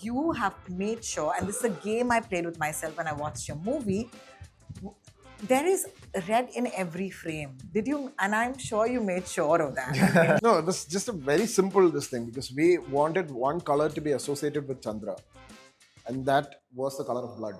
you have made sure, and this is a game I played with myself when I watched your movie, there is red in every frame. Did you? And I'm sure you made sure of that. No, it was just a very simple this thing because we wanted one color to be associated with Chandra, and that was the color of blood.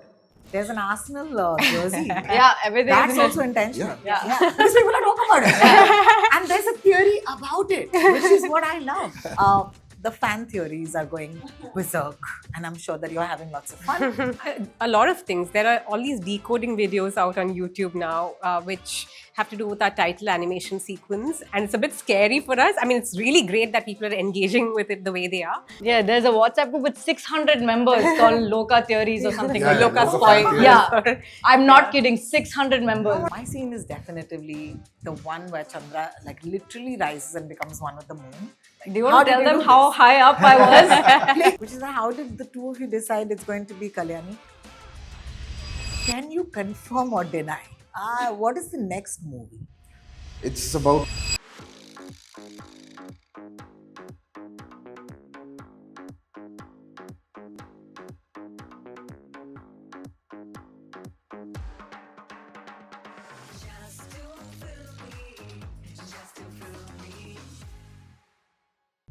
There's an Arsenal jersey. Yeah, everything. That's is also intentional. Yeah. Because people are talking about it. And there's a theory about it, which is what I love. The fan theories are going berserk, and I'm sure that you're having lots of fun. A lot of things. There are all these decoding videos out on YouTube now, which have to do with our title animation sequence, and it's a bit scary for us. I mean, it's really great that people are engaging with it the way they are. Yeah, there's a WhatsApp group with 600 members called Lokah Theories or something. Yeah, like Lokah Lokah spoil. Chapter. Yeah, I'm not kidding. 600 members. My scene is definitely the one where Chandra like literally rises and becomes one with the moon. Do you want How to did tell you them do how this? high up I was? Which is how did the two of you decide it's going to be Kalyani? Can you confirm or deny? What is the next movie? It's about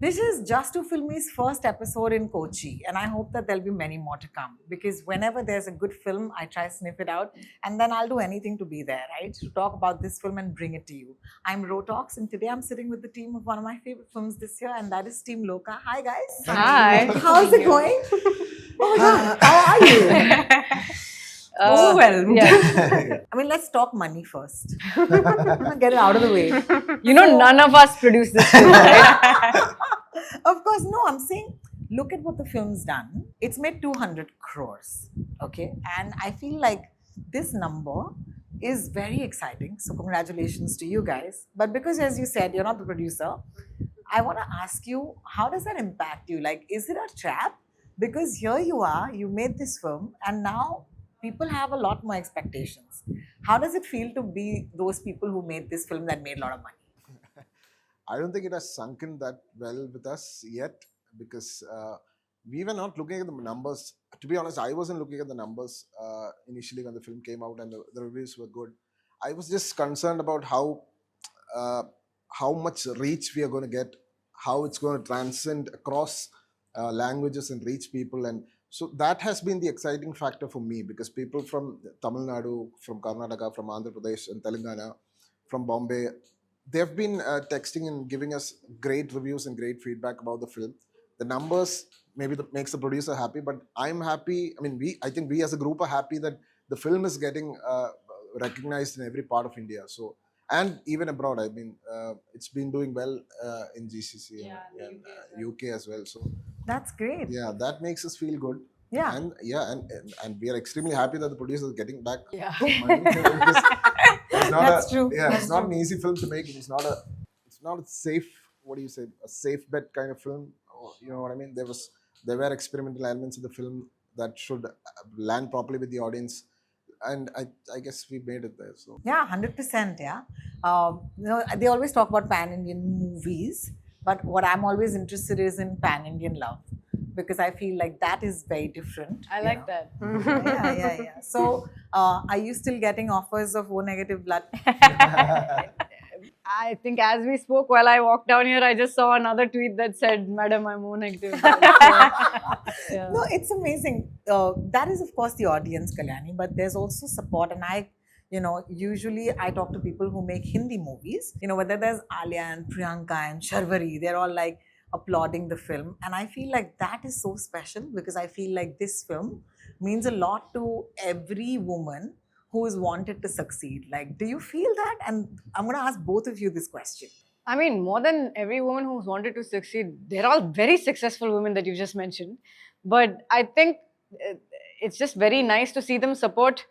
This is Just to Film Me's first episode in Kochi, and I hope that there'll be many more to come because whenever there's a good film, I try to sniff it out and then I'll do anything to be there, right? To talk about this film and bring it to you. I'm Rotalks, and today I'm sitting with the team of one of my favorite films this year, and that is Team Lokah. Hi, guys. Hi. How's it going? Oh my God, how are you? Overwhelmed. Yeah. I mean, let's talk money first. Get it out of the way. You know, none of us produced this film, right? Of course, no, I'm saying, look at what the film's done. It's made 200 crores, okay? And I feel like this number is very exciting. So congratulations to you guys. But because, as you said, you're not the producer, I want to ask you, how does that impact you? Like, is it a trap? Because here you are, you made this film, and now people have a lot more expectations. How does it feel to be those people who made this film that made a lot of money? I don't think it has sunk in that well with us yet because we were not looking at the numbers. To be honest, I wasn't looking at the numbers initially when the film came out and the reviews were good. I was just concerned about how much reach we are going to get, how it's going to transcend across languages and reach people. And so that has been the exciting factor for me because people from Tamil Nadu, from Karnataka, from Andhra Pradesh and Telangana, from Bombay, they've been texting and giving us great reviews and great feedback about the film. The numbers maybe makes the producer happy, but I'm happy. I mean, I think we as a group are happy that the film is getting recognized in every part of India. So, and even abroad, I mean, it's been doing well in GCC and UK as well. So That's great. yeah, that makes us feel good. Yeah. And we are extremely happy that the producer is getting back Yeah. money. It's not That's true. Yeah, That's it's not true. an easy film to make. It's not a safe. What do you say? A safe bet kind of film. You know what I mean? There were experimental elements in the film that should land properly with the audience, and I guess we made it there. So Yeah, 100%. Yeah. They always talk about pan-Indian movies, but what I'm always interested is in pan-Indian love because I feel like that is very different. I like that. Yeah. So, are you still getting offers of O negative blood? I think as we spoke while I walked down here, I just saw another tweet that said, Madam, I'm O negative. Yeah. No, it's amazing. That is, of course, the audience, Kalyani, but there's also support. And usually I talk to people who make Hindi movies, whether there's Alia and Priyanka and Sharvari, they're all like applauding the film. And I feel like that is so special because I feel like this film means a lot to every woman who has wanted to succeed. Like, do you feel that? And I'm going to ask both of you this question. I mean, more than every woman who's wanted to succeed, they're all very successful women that you just mentioned. But I think it's just very nice to see them support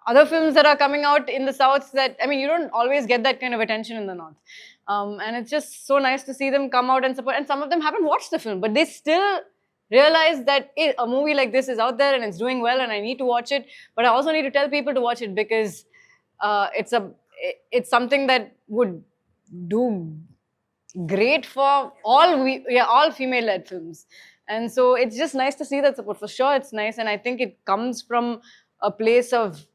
other films that are coming out in the South that, I mean, you don't always get that kind of attention in the North. And it's just so nice to see them come out and support. And some of them haven't watched the film, but they still realize that a movie like this is out there and it's doing well and I need to watch it. But I also need to tell people to watch it because it's something that would do great for all female-led films. And so it's just nice to see that support. For sure, it's nice, and I think it comes from a place of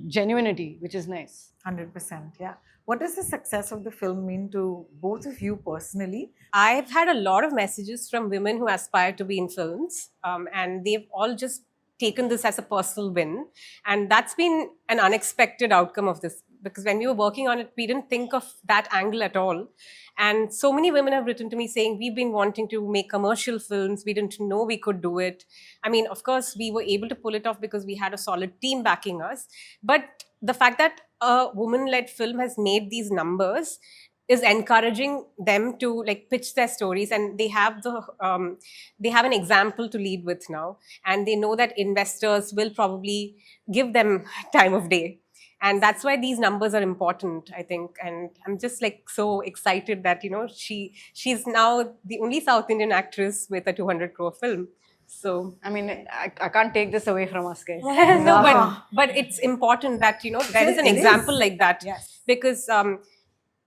genuinity, which is nice. 100%, yeah. What does the success of the film mean to both of you personally? I've had a lot of messages from women who aspire to be in films, and they've all just taken this as a personal win. And that's been an unexpected outcome of this, because when we were working on it, we didn't think of that angle at all. And so many women have written to me saying, we've been wanting to make commercial films. We didn't know we could do it. I mean, of course, we were able to pull it off because we had a solid team backing us. But the fact that a woman-led film has made these numbers is encouraging them to like pitch their stories, and they have an example to lead with now, and they know that investors will probably give them time of day. And that's why these numbers are important, I think. And I'm just like so excited that, she's now the only South Indian actress with a 200 crore film. So, I mean, I can't take this away from us, guys. no, but it's important that, there is an It example is. like that. Yes. Because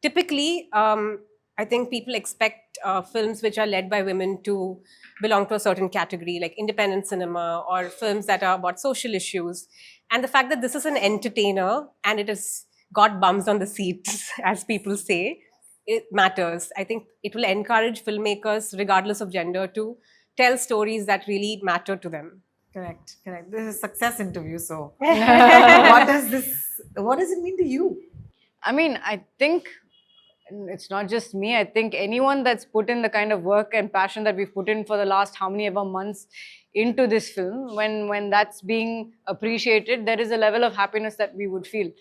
typically, I think people expect films which are led by women to belong to a certain category, like independent cinema or films that are about social issues. And the fact that this is an entertainer and it has got bums on the seats, as people say, it matters. I think it will encourage filmmakers, regardless of gender, to tell stories that really matter to them. Correct. This is a success interview. So, what does it mean to you? I mean, I think it's not just me. I think anyone that's put in the kind of work and passion that we've put in for the last how many ever months into this film, when that's being appreciated, there is a level of happiness that we would feel.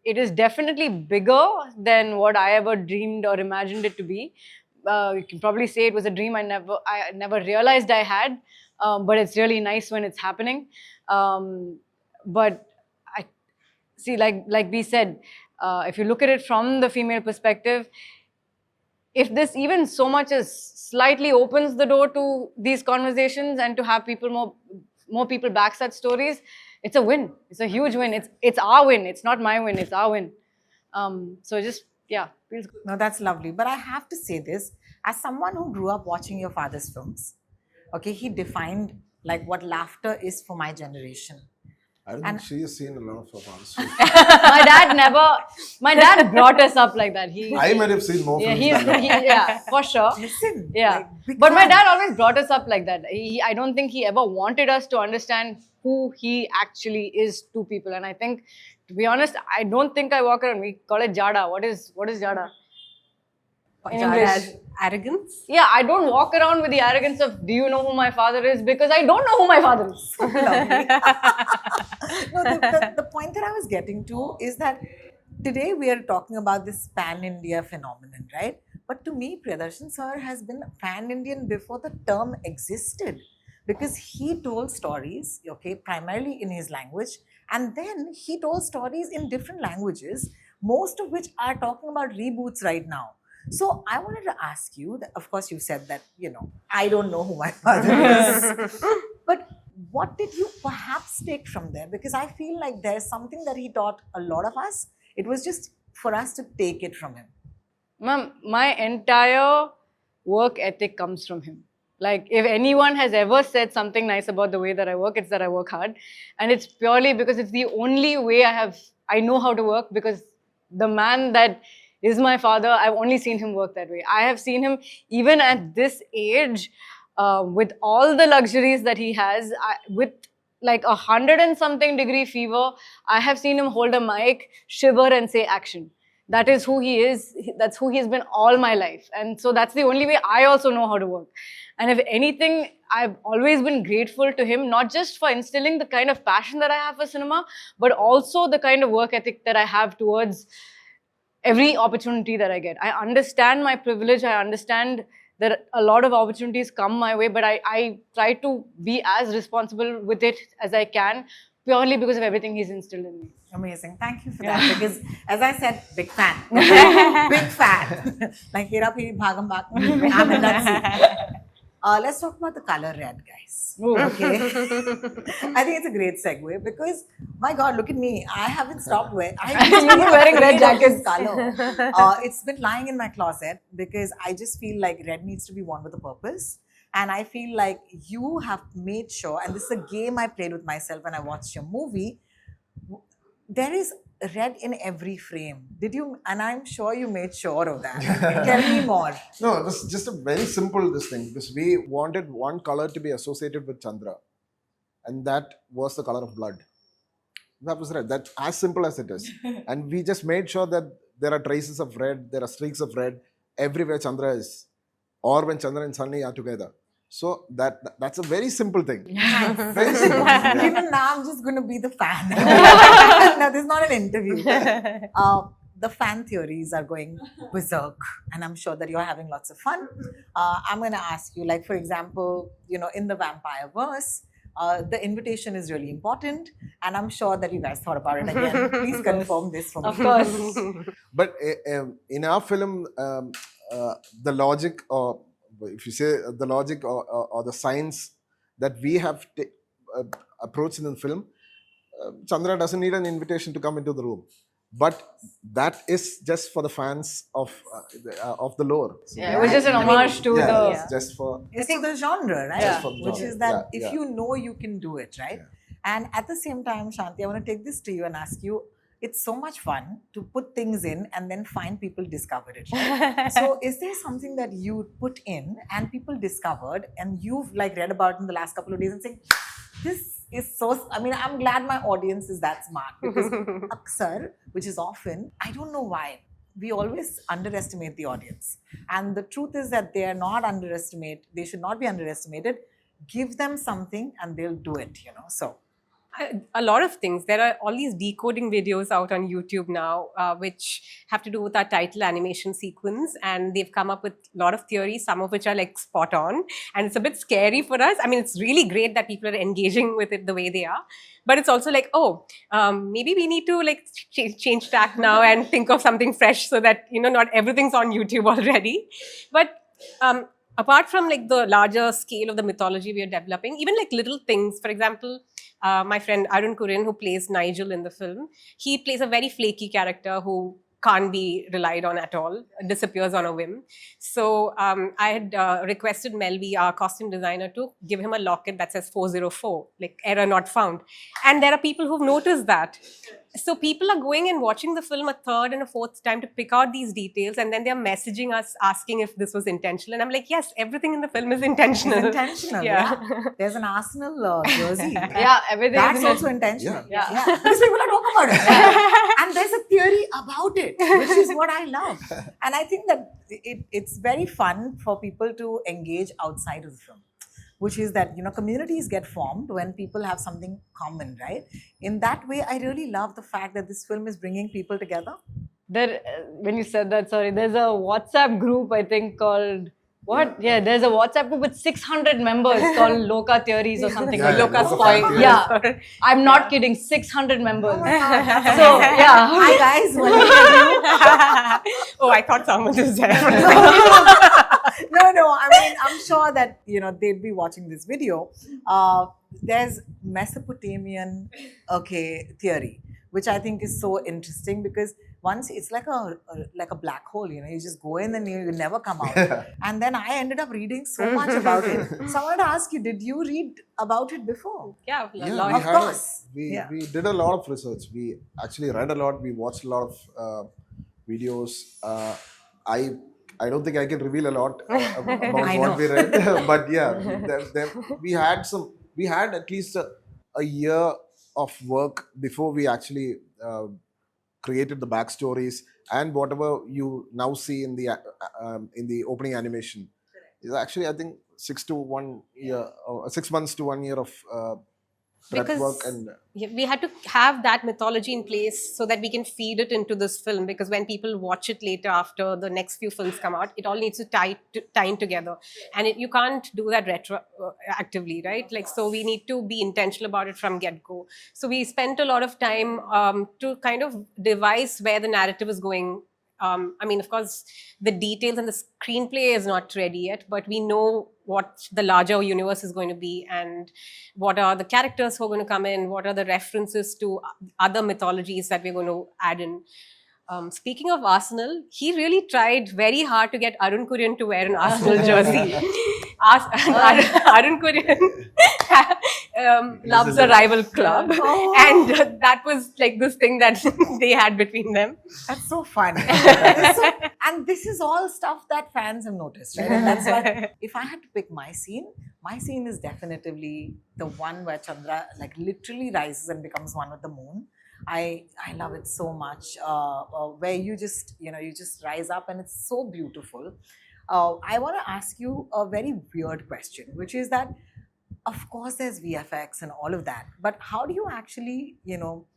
It is definitely bigger than what I ever dreamed or imagined it to be. You can probably say it was a dream I never realized I had, but it's really nice when it's happening. But I see, like we said, if you look at it from the female perspective, if this even so much as slightly opens the door to these conversations and to have more people back such stories, it's a win. It's a huge win. It's our win. It's not my win. It's our win. So just, yeah, feels good. No, that's lovely. But I have to say this, as someone who grew up watching your father's films, okay, he defined like what laughter is for my generation. I don't think she has seen a lot of her father's films. My dad brought us up like that. I might have seen more films than that. Yeah, for sure. Listen, Yeah, like, big but my fan. dad always brought us up like that. I don't think he ever wanted us to understand who he actually is to people. And I think, to be honest, I don't think I walk around. We call it jada. What is jada? In English. As arrogance. Yeah, I don't walk around with the arrogance of, do you know who my father is? Because I don't know who my father is. No, the point that I was getting to is that today we are talking about this pan-India phenomenon, right? But to me, Priyadarshan sir has been pan-Indian before the term existed, because he told stories, okay, primarily in his language, and then he told stories in different languages, most of which are talking about reboots right now. So I wanted to ask you, of course you said that, I don't know who my father is, but what did you perhaps take from there? Because I feel like there's something that he taught a lot of us. It was just for us to take it from him. Ma'am, my entire work ethic comes from him. Like, if anyone has ever said something nice about the way that I work, it's that I work hard. And it's purely because it's the only way I know how to work, because the man that is my father, I've only seen him work that way. I have seen him, even at this age, with all the luxuries that he has, with like 100 and something degree fever, I have seen him hold a mic, shiver and say action. That is who he is. That's who he's been all my life. And so that's the only way I also know how to work. And if anything, I've always been grateful to him, not just for instilling the kind of passion that I have for cinema, but also the kind of work ethic that I have towards every opportunity that I get. I understand my privilege. I understand that a lot of opportunities come my way, but I try to be as responsible with it as I can, purely because of everything he's instilled in me. Amazing. Thank you for that. Because, as I said, big fan. Big fan. Like, Hera Piri Bhagam Bhag. I'm in that scene. Let's talk about the color red, guys. Ooh. Okay. I think it's a great segue because, my God, look at me. I haven't stopped wearing. You've been wearing red jackets. Color. It's been lying in my closet because I just feel like red needs to be worn with a purpose. And I feel like you have made sure, and this is a game I played with myself when I watched your movie. There is red in every frame. Did you? And I'm sure you made sure of that. Tell me more. No, it was just a very simple this thing because we wanted one color to be associated with Chandra, and that was the color of blood. That was red. That's as simple as it is. And we just made sure that there are traces of red, there are streaks of red everywhere Chandra is, or when Chandra and Sunny are together. So that's a very simple thing. Very simple. Yeah. Even now, I'm just going to be the fan. No, this is not an interview. The fan theories are going berserk, and I'm sure that you're having lots of fun. I'm going to ask you, like, for example, in the vampire verse, the invitation is really important, and I'm sure that you guys thought about it again. Please confirm this for me. Of course. But in our film, the logic, or if you say the logic or the science that we have approached in the film, Chandra doesn't need an invitation to come into the room. But that is just for the fans of the lore. So Yeah, it was just an homage to the. it's just for It's the genre, right? Just for the Which genre. is that Yeah, if yeah. you know, you can do it, right? And at the same time, Shanti, I want to take this to you and ask you, it's so much fun to put things in and then find people discover it. Right? So is there something that you put in and people discovered and you've like read about in the last couple of days and saying, this is so, I mean, I'm glad my audience is that smart because aksar, which is often, I don't know why, we always underestimate the audience. And the truth is that they are not they should not be underestimated. Give them something and they'll do it, so. A lot of things. There are all these decoding videos out on YouTube now, which have to do with our title animation sequence, and they've come up with a lot of theories, some of which are like spot on, and it's a bit scary for us. I mean, it's really great that people are engaging with it the way they are, but it's also like, maybe we need to like change tack now and think of something fresh so that not everything's on YouTube already. But apart from like the larger scale of the mythology we are developing, even like little things, for example, my friend Arun, who plays Nigel in the film, he plays a very flaky character who can't be relied on at all, disappears on a whim. So I had requested Melvi, our costume designer, to give him a locket that says 404, like error not found. And there are people who've noticed that. So people are going and watching the film a third and a fourth time to pick out these details, and then they're messaging us asking if this was intentional. And I'm like, yes, everything in the film is intentional. It's intentional, yeah. There's an Arsenal jersey. Yeah, everything That's is also intentional. Yeah. Because people are talking about it. And there's a theory about it, which is what I love. And I think that it's very fun for people to engage outside of the film, which is that, communities get formed when people have something common, right? In that way, I really love the fact that this film is bringing people together. There, when you said that, sorry, there's a WhatsApp group, I think, called what? Yeah, there's a WhatsApp group with 600 members called Lokah Theories or something. Yeah, like Lokah Lokah spoil. Chapter. Yeah, I'm not kidding. 600 members. Oh my God, that's So amazing. yeah, Hi guys, what do you Oh, I thought someone was there. No, I mean, I'm sure that, they'd be watching this video. There's Mesopotamian, theory, which I think is so interesting because once it's like a black hole, you just go in and you never come out. And then I ended up reading so much about it. So I wanted to ask you, did you read about it before? Yeah, Yeah, Of course. we did a lot of research. We actually read a lot. We watched a lot of videos. I don't think I can reveal a lot about I what know. we read, but yeah, we had at least a year of work before we actually created the backstories and whatever you now see in the opening animation is actually, I think, 6 months to 1 year of prep Because work and. we had to have that mythology in place so that we can feed it into this film, because when people watch it later after the next few films come out, it all needs to tie in together, and you can't do that retroactively, right? Like, so we need to be intentional about it from get-go. So we spent a lot of time to kind of devise where the narrative is going I mean, of course, the details and the screenplay is not ready yet, but we know what the larger universe is going to be and what are the characters who are going to come in, what are the references to other mythologies that we're going to add in. Speaking of Arsenal, he really tried very hard to get Arun Kurian to wear an Arsenal jersey. Arun Kurian loves a rival club, and that was like this thing that they had between them. That's so funny. And this is all stuff that fans have noticed, right? And that's why, if I had to pick my scene is definitely the one where Chandra like literally rises and becomes one with the moon. I love it so much. Where you just rise up, and it's so beautiful. I want to ask you a very weird question, which is that, of course, there's VFX and all of that, but how do you actually,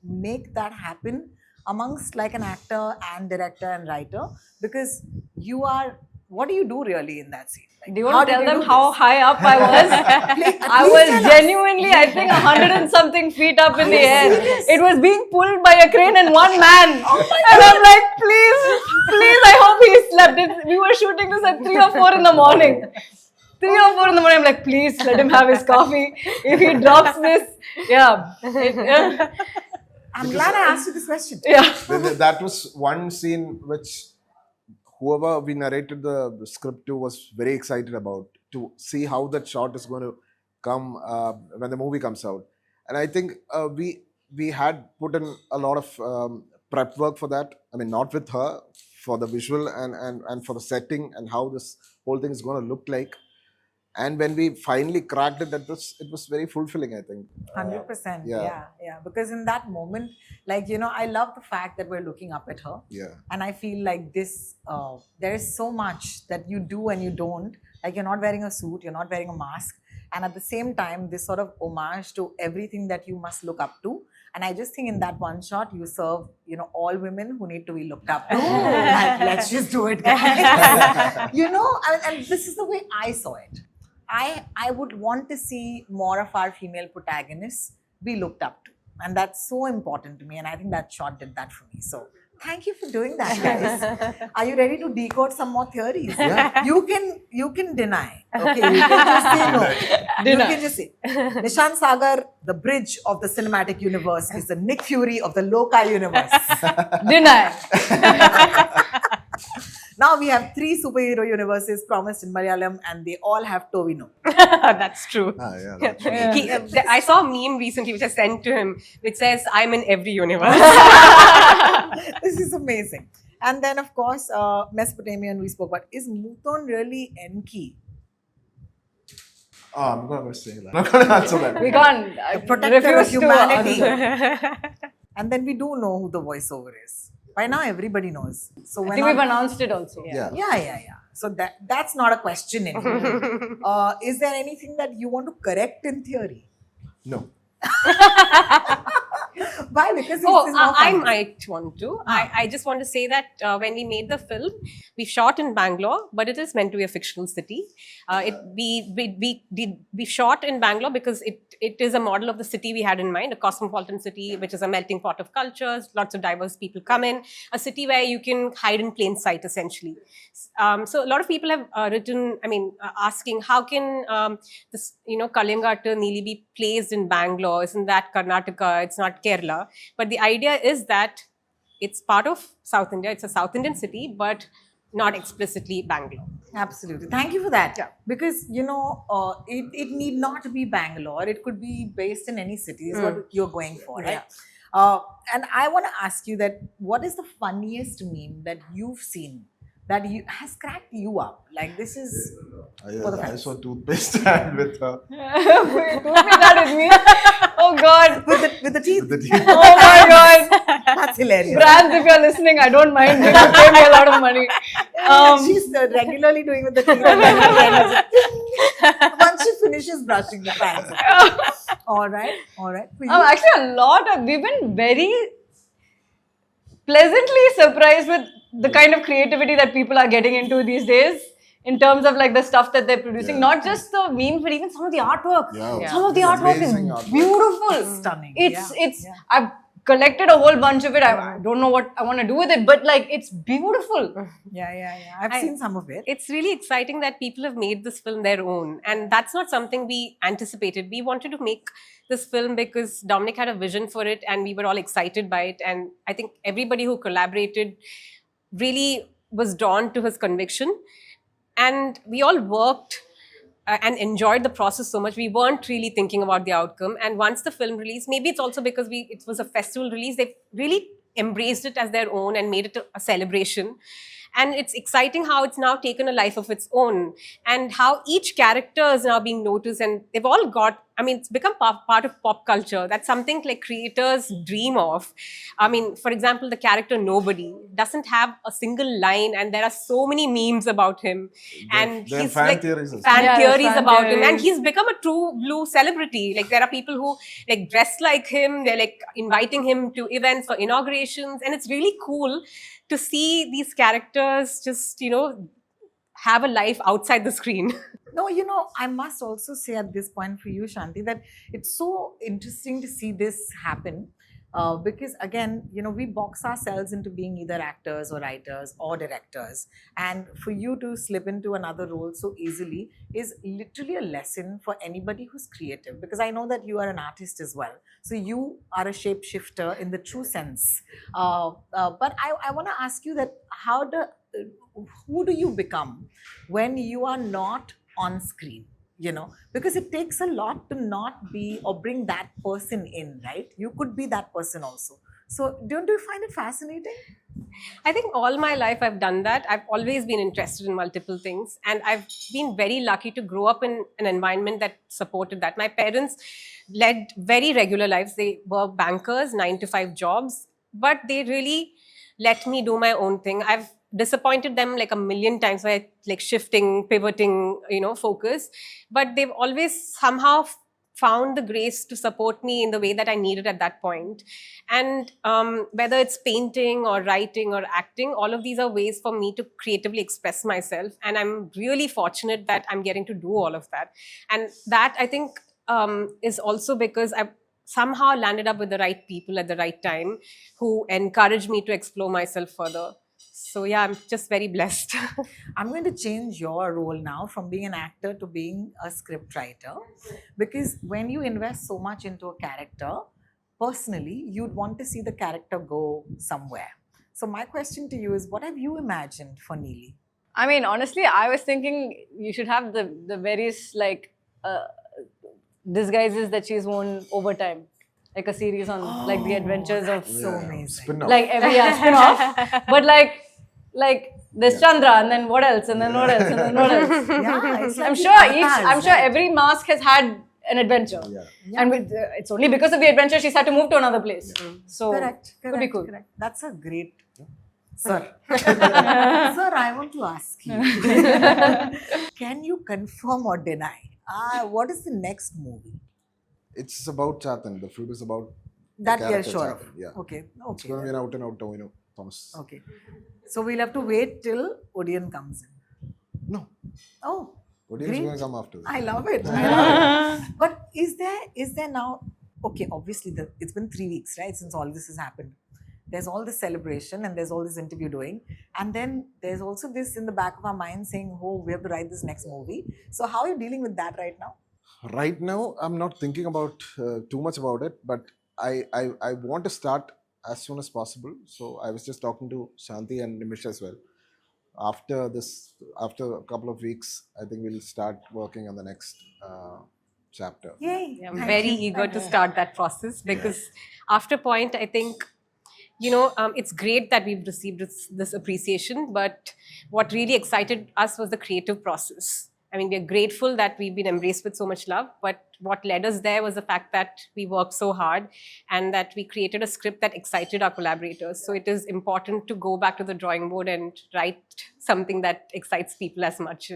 make that happen amongst like an actor and director and writer? Because what do you do really in that scene? Like, Do you want to tell them how this? high up I was? I was genuinely, I think, 100 and something feet up in the air. serious? It was being pulled by a crane and one man. And I'm like, please, I hope he slept. We were shooting this at 3 or 4 in the morning. 3 or 4 in the morning, I'm like, please let him have his coffee. If he drops this, I'm glad I asked you this question. yeah. That was one scene which whoever we narrated the script to was very excited about, to see how that shot is going to come when the movie comes out. And I think we had put in a lot of prep work for that. I mean, not with her, for the visual and for the setting and how this whole thing is going to look like. And when we finally cracked it, it was very fulfilling, I think. 100%. Yeah. Yeah. Because in that moment, like, I love the fact that we're looking up at her. Yeah. And I feel like this, there is so much that you do and you don't. Like, you're not wearing a suit, you're not wearing a mask. And at the same time, this sort of homage to everything that you must look up to. And I just think in that one shot, you serve, all women who need to be looked up to. Like, let's just do it, guys. And this is the way I saw it. I would want to see more of our female protagonists be looked up to. And that's so important to me. And I think that shot did that for me. So thank you for doing that, guys. Are you ready to decode some more theories? Yeah. You can deny. Okay, you can just say no. Deny. You can just say, Nishant Sagar, the bridge of the cinematic universe, is the Nick Fury of the Lokah universe. Deny. Now we have 3 superhero universes promised in Malayalam, and they all have Tovino. That's true. Yeah, that's right. I saw a meme recently which I sent to him, which says, "I'm in every universe." This is amazing. And then, of course, Mesopotamian we spoke about. Is Muton really Enki? Oh, I'm not going to say that. I'm not going to answer that. We can't. Protector of refuse to humanity. answer. And then we do know who the voiceover is. By now, everybody knows. So I we're think not- we've announced it also. Yeah. Yeah. So that's not a question anymore. Is there anything that you want to correct in theory? No. Why? Because it's Oh, more I fun. might want to. I just want to say that when we made the film, we shot in Bangalore, but it is meant to be a fictional city. We shot in Bangalore because it is a model of the city we had in mind, a cosmopolitan city, which is a melting pot of cultures, lots of diverse people come in, a city where you can hide in plain sight, essentially. So a lot of people have written, asking, how can this, Kalyanga and Neeli be placed in Bangalore? Isn't that Karnataka? It's not Kerala. But the idea is that it's part of South India. It's a South Indian city, but not explicitly Bangalore. Absolutely. Thank you for that. Yeah. Because, it need not be Bangalore. It could be based in any city is what you're going for, right? And I want to ask you that, what is the funniest meme that you've seen that has cracked you up? Like, this is... for the I fans. saw toothpaste ad with her. Wait, don't be that with me. Oh God. With the teeth. With the teeth. Oh my God. That's hilarious. Brands, if you're listening, I don't mind. You can pay me a lot of money. She's regularly doing with the teeth. And then at the end, once she finishes brushing the pants. All right. For you? Actually, we've been very pleasantly surprised with the kind of creativity that people are getting into these days in terms of like the stuff that they're producing. Yeah. Not just the memes, but even some of the artwork. Yeah. Some of the It's artwork is amazing artwork. beautiful. Stunning. It's Yeah. I've collected a whole bunch of it. I don't know what I want to do with it, but like it's beautiful. Yeah. I've seen some of it. It's really exciting that people have made this film their own. And that's not something we anticipated. We wanted to make this film because Dominic had a vision for it and we were all excited by it. And I think everybody who collaborated really was drawn to his conviction. And we all worked and enjoyed the process so much. We weren't really thinking about the outcome. And once the film released, maybe it's also because it was a festival release, they really embraced it as their own and made it a celebration. And it's exciting how it's now taken a life of its own and how each character is now being noticed, and they've all got, I mean, it's become part of pop culture. That's something like creators dream of. I mean, for example, the character Nobody doesn't have a single line and there are so many memes about him. And There are he's fan like theories as fan well. Yeah, theories there's fan about him, and theories. he's become a true blue celebrity. Like there are people who like dress like him, they're like inviting him to events for inaugurations, and it's really cool to see these characters just, have a life outside the screen. No, I must also say at this point for you, Shanti, that it's so interesting to see this happen. Because again, we box ourselves into being either actors or writers or directors. And for you to slip into another role so easily is literally a lesson for anybody who's creative. Because I know that you are an artist as well. So you are a shapeshifter in the true sense. But I want to ask you that who do you become when you are not on screen? Because it takes a lot to not be or bring that person in, right? You could be that person also. So don't you find it fascinating? I think all my life I've done that. I've always been interested in multiple things, and I've been very lucky to grow up in an environment that supported that. My parents led very regular lives. They were bankers, 9-to-5 jobs, but they really let me do my own thing. I've disappointed them like a million times by like shifting, pivoting, focus, but they've always somehow found the grace to support me in the way that I needed at that point. And whether it's painting or writing or acting, all of these are ways for me to creatively express myself. And I'm really fortunate that I'm getting to do all of that. And that, I think, is also because I've somehow landed up with the right people at the right time who encourage me to explore myself further. So yeah, I'm just very blessed. I'm going to change your role now from being an actor to being a script writer, because when you invest so much into a character, personally, you'd want to see the character go somewhere. So my question to you is, what have you imagined for Neeli? I mean, honestly, I was thinking you should have the various like disguises that she's worn over time. Like a series on like the adventures of So amazing. Spin-off. like every spin-off. But like there's Chandra, and then what else, and then what else, and then what else. Yeah, it's like I'm the sure avatars, right? every mask has had an adventure. Yeah. And it's only because of the adventure she's had to move to another place. So Correct. could be cool. Correct. That's a great... Sir. Sir, I want to ask you. Can you confirm or deny? What is the next movie? It's about Chatan. The fruit is about That the we are character sure of. Chatan. Yeah. Okay. It's going to be an out and out Towino Thomas. Okay. So we'll have to wait till Odeon comes in. No. Oh, Odeon is great. going to come after this. I love it. I love it. But is there now... Okay, obviously it's been 3 weeks, right, since all this has happened. There's all this celebration and there's all this interview doing. And then there's also this in the back of our mind saying, oh, we have to write this next movie. So how are you dealing with that right now? Right now, I'm not thinking about too much about it, but I want to start as soon as possible. So I was just talking to Shanti and Nimish as well. After a couple of weeks, I think we'll start working on the next chapter. Yay. I'm very eager to start that process because after Point, I think, it's great that we've received this appreciation, but what really excited us was the creative process. I mean, we're grateful that we've been embraced with so much love, but what led us there was the fact that we worked so hard and that we created a script that excited our collaborators. So it is important to go back to the drawing board and write something that excites people as much.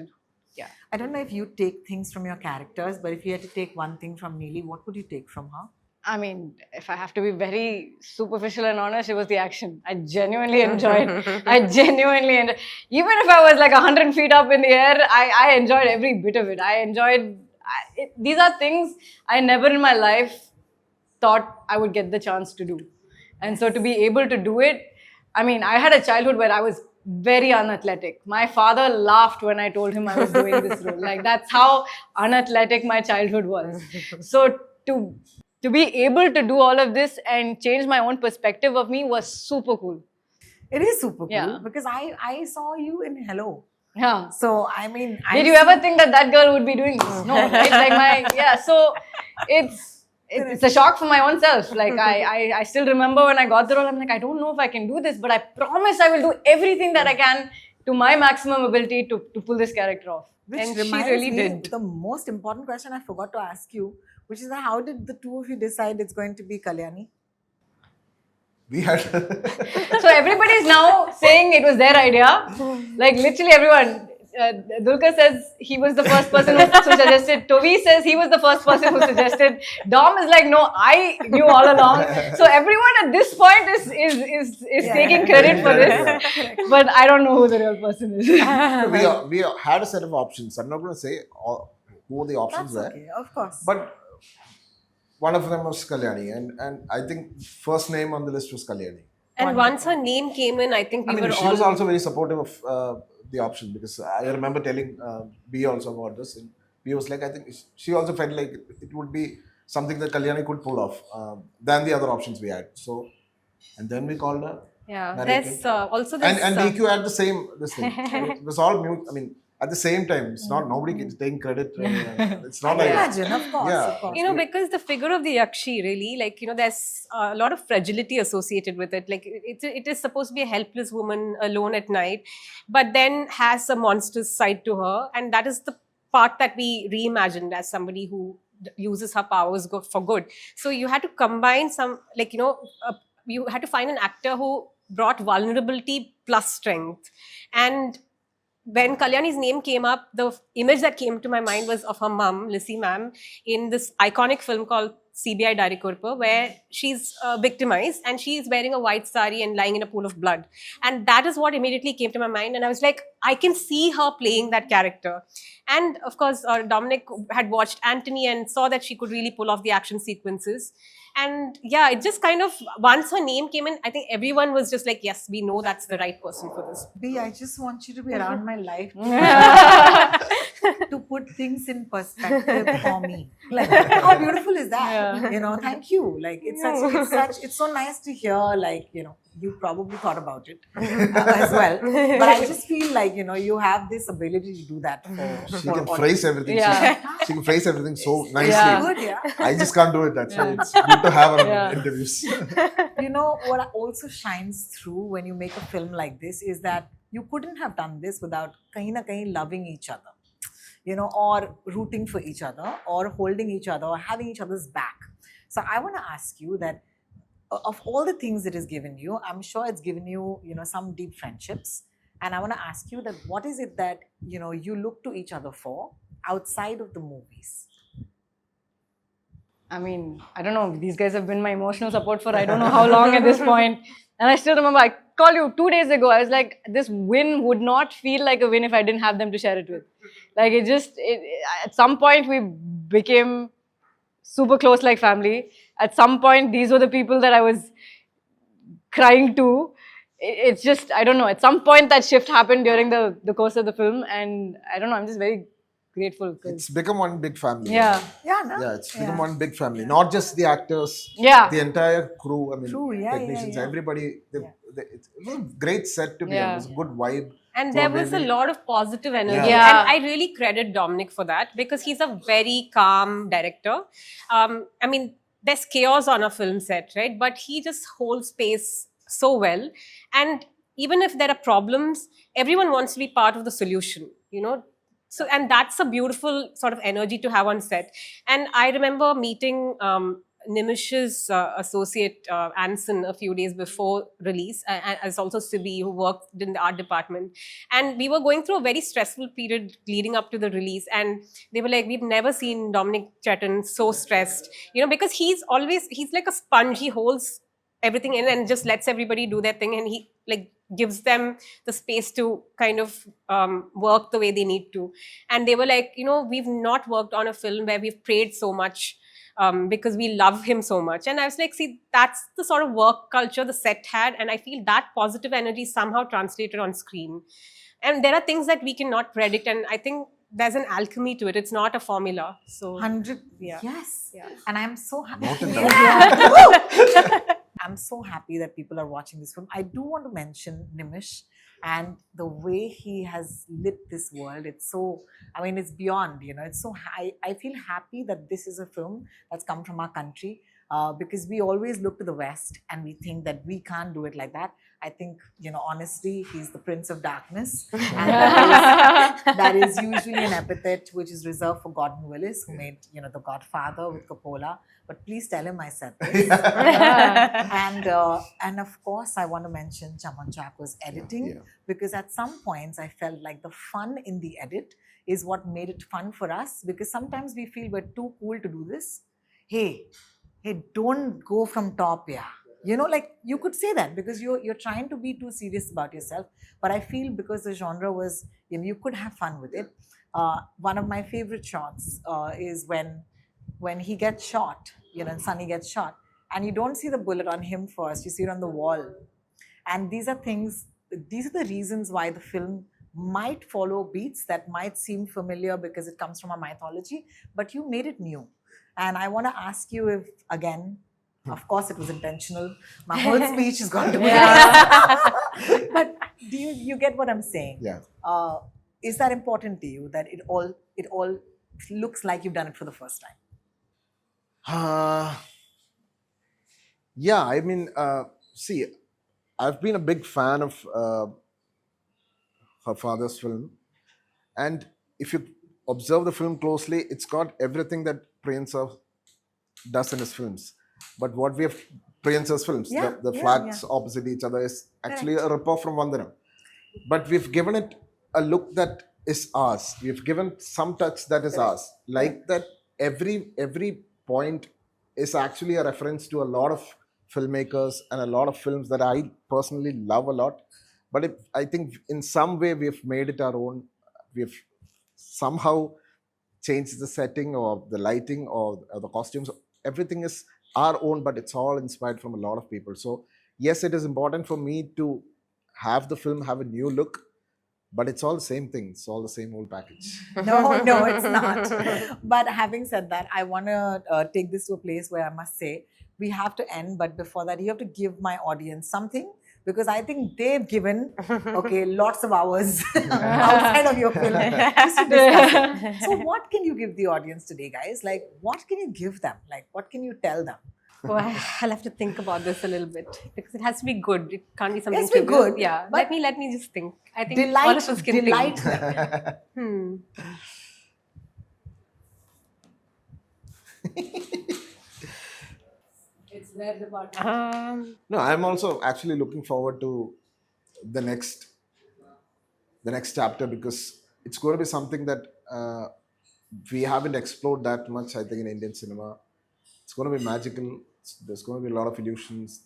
Yeah. I don't know if you take things from your characters, but if you had to take one thing from Neeli, what would you take from her? I mean, if I have to be very superficial and honest, it was the action. I genuinely enjoyed. Even if I was like 100 feet up in the air, I enjoyed every bit of it. These are things I never in my life thought I would get the chance to do. And so to be able to do it, I mean, I had a childhood where I was very unathletic. My father laughed when I told him I was doing this role. Like, that's how unathletic my childhood was. So to be able to do all of this and change my own perspective of me was super cool. It is super cool Yeah. because I saw you in Hello. Yeah. So I mean, Did you ever think that that girl would be doing this? No, right? Like so it's a shock for my own self. Like I still remember when I got the role, I'm like, I don't know if I can do this, but I promise I will do everything that I can to my maximum ability to pull this character off. Which And she reminds really me, did. the most important question I forgot to ask you, which is that how did the two of you decide it's going to be Kalyani? We had So everybody is now saying it was their idea. Like literally everyone. Dulquer says he was the first person who suggested. Tovi says he was the first person who suggested. Dom is like, no, I knew all along. So everyone at this point is taking credit for this. But I don't know who the real person is. we had a set of options. I'm not going to say who the options That's were, okay, of course. but one of them was Kalyani, and I think first name on the list was Kalyani. And once her name came in, I think we were She all. was also very supportive of the option, because I remember telling B also about this, and B was like, I think she also felt like it would be something that Kalyani could pull off than the other options we had. So, and then we called her. Yeah, narrated. there's also this. And DQ had the same this thing. It was all mute. I mean, at the same time, it's not nobody is taking credit. It's not like Imagine, of course, Yeah. of course. You know, because the figure of the Yakshi, really, like, you know, there's a lot of fragility associated with it. Like, it is supposed to be a helpless woman alone at night, but then has a monstrous side to her. And that is the part that we reimagined as somebody who uses her powers for good. So you had to combine some, like, you know, you had to find an actor who brought vulnerability plus strength. And when Kalyani's name came up, the image that came to my mind was of her mum, Lissy ma'am, in this iconic film called CBI Dari Kurpa, where she's victimized and she's wearing a white sari and lying in a pool of blood. And that is what immediately came to my mind. And I was like, I can see her playing that character. And of course, Dominic had watched Antony and saw that she could really pull off the action sequences. And yeah, it just kind of, once her name came in, I think everyone was just like, yes, we know that's the right person for this. B, I just want you to be around my life to put things in perspective for me. Like, how beautiful is that? Yeah. You know, thank you. Like, it's so nice to hear, like, you know, you probably thought about it as well. But I just feel like, you know, you have this ability to do that she can phrase everything. Yeah. She can phrase everything so nicely. Yeah. Good, yeah. I just can't do it. Actually, it's good to have her Yeah. in interviews. You know, what also shines through when you make a film like this is that you couldn't have done this without kahin na kahin loving each other, you know, or rooting for each other, or holding each other, or having each other's back. So I want to ask you that of all the things it has given you, I'm sure it's given you, you know, some deep friendships. And I want to ask you that what is it that, you know, you look to each other for outside of the movies? I mean, I don't know. These guys have been my emotional support for I don't know how long at this point. And I still remember, I called you 2 days ago. I was like, this win would not feel like a win if I didn't have them to share it with. Like, at some point, we became super close like family. At some point, these were the people that I was crying to. It's just, I don't know. At some point, that shift happened during the course of the film. And I don't know, I'm just very grateful. It's become one big family. Yeah. Yeah, no? Yeah, it's become one big family. Not just the actors. Yeah. The entire crew. I mean, True, yeah, technicians, yeah. everybody. It was a great set to be on. Yeah. It was a good vibe. And So there was a maybe- lot of positive energy. Yeah. And I really credit Dominic for that because he's a very calm director. I mean, there's chaos on a film set, right? But he just holds space so well. And even if there are problems, everyone wants to be part of the solution, you know? So, and that's a beautiful sort of energy to have on set. And I remember meeting Nimish's associate Anson a few days before release, as also Sibi, who worked in the art department. And we were going through a very stressful period leading up to the release. And they were like, we've never seen Dominic Chetan so stressed, you know, because he's like a sponge. He holds everything in and just lets everybody do their thing. And he like gives them the space to kind of work the way they need to. And they were like, you know, we've not worked on a film where we've prayed so much because we love him so much. And I was like, see, that's the sort of work culture the set had, and I feel that positive energy somehow translated on screen. And there are things that we cannot predict, and I think there's an alchemy to it. It's not a formula. So 100, yeah. yes. Yeah. And I'm so happy. Noted down. I'm so happy that people are watching this film. I do want to mention Nimish and the way he has lit this world. It's so, I mean, it's beyond, it's so high. I feel happy that this is a film that's come from our country, because we always look to the West and we think that we can't do it like that. I think, honestly, he's the Prince of Darkness. And that is usually an epithet which is reserved for Gordon Willis, who made, The Godfather with Coppola. But please tell him I said this. And of course, I want to mention Chaman Chako's editing, because at some points I felt like the fun in the edit is what made it fun for us, because sometimes we feel we're too cool to do this. Hey, don't go from top, you could say that because you're trying to be too serious about yourself. But I feel because the genre was, you could have fun with it. One of my favorite shots is when he gets shot, and Sunny gets shot, and you don't see the bullet on him first, you see it on the wall. And these are the reasons why the film might follow beats that might seem familiar because it comes from a mythology, but you made it new. And I want to ask you if, again, of course it was intentional. My whole speech is going to be but do you get what I'm saying? Yeah. Is that important to you, that it all looks like you've done it for the first time? Yeah, I mean, see, I've been a big fan of her father's film. And if you observe the film closely, it's got everything that Prince does in his films. But what we have, Prince's films, the flats opposite each other is actually a rip-off from Vandanam. But we've given it a look that is ours. We've given some touch that is ours. Like that, every point is actually a reference to a lot of filmmakers and a lot of films that I personally love a lot. But I think in some way we've made it our own. We've somehow changed the setting or the lighting or the costumes. Everything is our own, but it's all inspired from a lot of people. So yes, it is important for me to have the film have a new look, but it's all the same thing. It's all the same old package. No, it's not. But having said that, I want to take this to a place where I must say we have to end. But before that, you have to give my audience something, because I think they've given lots of hours outside of your film just to discuss it. So what can you give the audience today, guys? Like, what can you give them? Like, what can you tell them? Well, I'll have to think about this a little bit, because it has to be good. It can't be something It has to be trivial. good, Yeah, but let me just think. I think all of us can delight think. them. It's their department. No, I'm also actually looking forward to the next chapter, because it's going to be something that we haven't explored that much, I think, in Indian cinema. It's going to be magical. There's going to be a lot of illusions.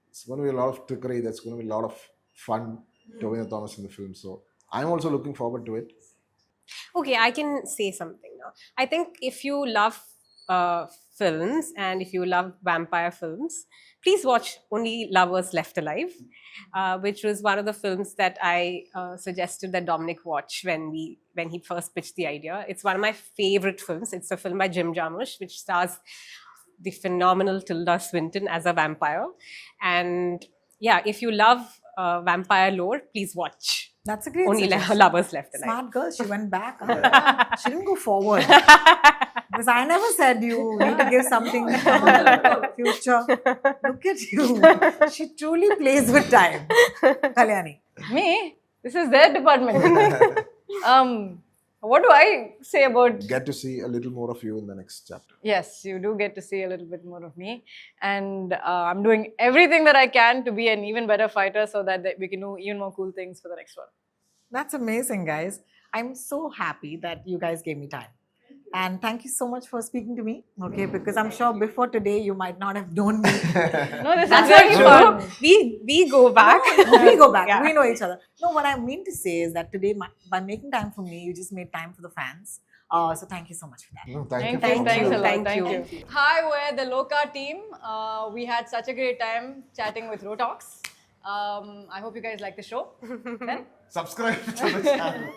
It's going to be a lot of trickery. There's going to be a lot of fun, Tovino Thomas in the film. So I'm also looking forward to it. Okay, I can say something now. I think if you love films and if you love vampire films, please watch Only Lovers Left Alive, which was one of the films that I suggested that Dominic watch when he first pitched the idea. It's one of my favorite films. It's a film by Jim Jarmusch, which stars the phenomenal Tilda Swinton as a vampire. And yeah, if you love vampire lore, please watch That's a great Only suggestion. Lovers Left Alive. Smart girl, she went back. She didn't go forward. Because I never said you need to give something from the future. Look at you. She truly plays with time. Kalyani. Me? This is their department. What do I say about... Get to see a little more of you in the next chapter. Yes, you do get to see a little bit more of me. And I'm doing everything that I can to be an even better fighter so that we can do even more cool things for the next one. That's amazing, guys. I'm so happy that you guys gave me time. And thank you so much for speaking to me, because I'm sure before today you might not have known me. No, this That's is very not fun. true. We go back. We go back. Yeah. We know each other. No, what I mean to say is that today, by making time for me, you just made time for the fans. So thank you so much for that. No, thank you. Thank you. Thanks a lot. Thank Thank you. you. Hi, we're the Lokah team. We had such a great time chatting with Rotalks. I hope you guys like the show. Then Subscribe to the channel.